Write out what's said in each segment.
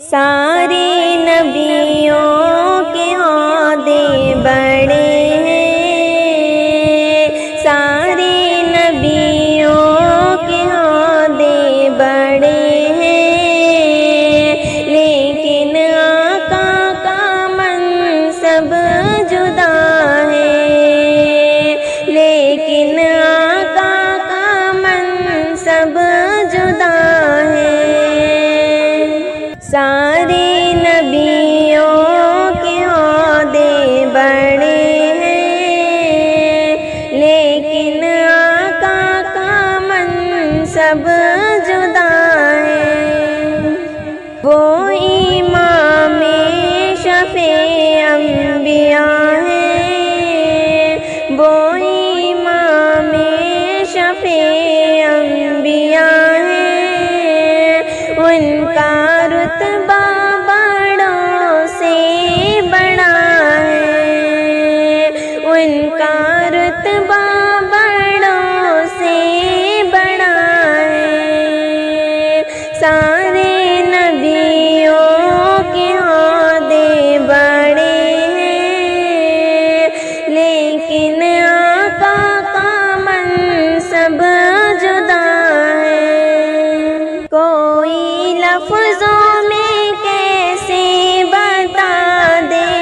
سارے نبیوں کے عہدے بڑے ہیں، سارے نبیوں کے عہدے بڑے ہیں، لیکن آقا کا منصب جدا ہے، لیکن آقا کا منصب جدا ہے۔ سارے نبیوں کے عہدے بڑے ہیں، لیکن آقا کا منصب جدا ہے۔ وہ امام شفیع انبیاء ہیں، وہ امام شفیع انبیاء ہیں، ان کا رتبہ بڑوں سے بڑا ہے، ان کا رتبہ بڑوں سے بڑا ہے۔ سارے نبیوں کے عہدے بڑے ہیں، لیکن آقا کا منصب جدا ہے۔ کوئی لفظوں میں کیسے بتا دے،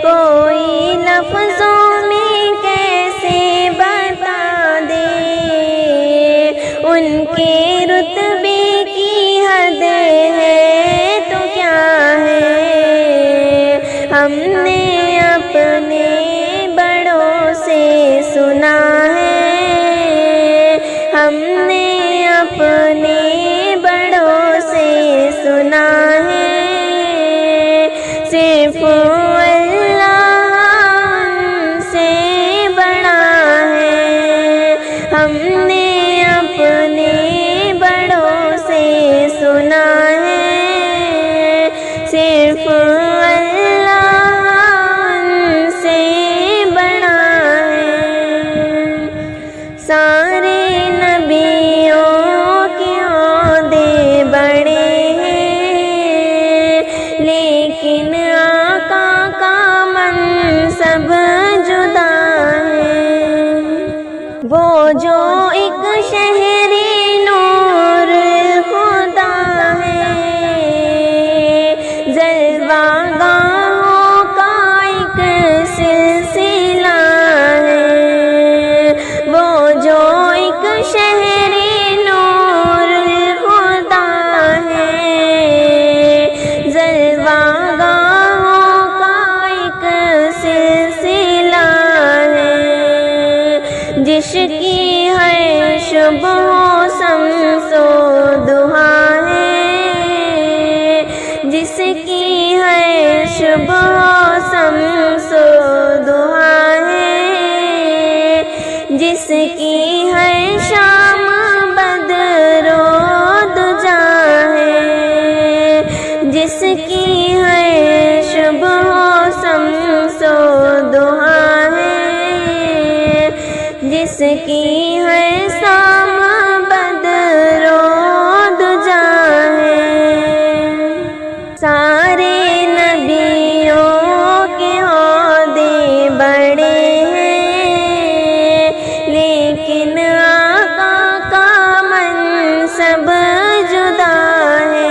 کوئی لفظوں میں کیسے بتا دے، ان کے رتبے کی حد ہے تو کیا ہے۔ ہم نے اپنے بڑوں سے سنا ہے، ہم نے اپنے بڑوں سے سنا ہے، صرف اللہ سے بڑا ہے۔ ہم نے اپنے بڑوں سے سنا ہے، صرف اللہ سے بڑا ہے۔ سارے نبیوں کے عہدے بڑے ہیں، لیکن آقا کا منصب جدا ہے۔ وہ جو ایک شہر نور خدا ہے، جلوہ گاہوں کا ایک سلسلہ ہے۔ وہ جو ایک شہر نور خدا ہے، جلوہ گاہوں کا ایک سلسلہ ہے، جس کی ہر شبہ شمس و ضحیٰ ہے، جس کی ہر شبہ شمس و ضحیٰ ہے، جس کی ہر شام بدر و دجا ہے، جس کی ہر شبہ شمس و ضحیٰ ہے، جس کی ہر شام بدر و دجا ہے۔ سارے نبیوں کے عہدے بڑے ہیں، لیکن آقا کا منصب جدا ہے۔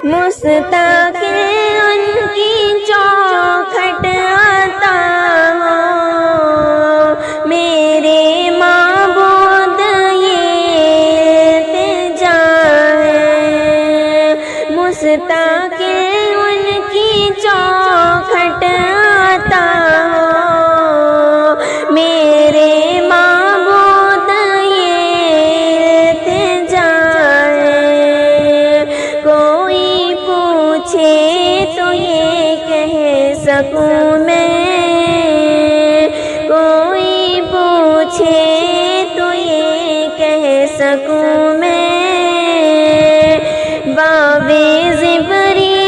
مستقل ان کی چوکھٹ عطا ہو، میرے معبود یہ التجا ہے۔ مستقل ان کی چوکھٹ عطا ہو، میرے معبود یہ التجا ہے۔ کوئی پوچھے تو یہ کہہ سکوں میں، کوئی پوچھے تو یہ کہہ سکوں میں، باب جبریل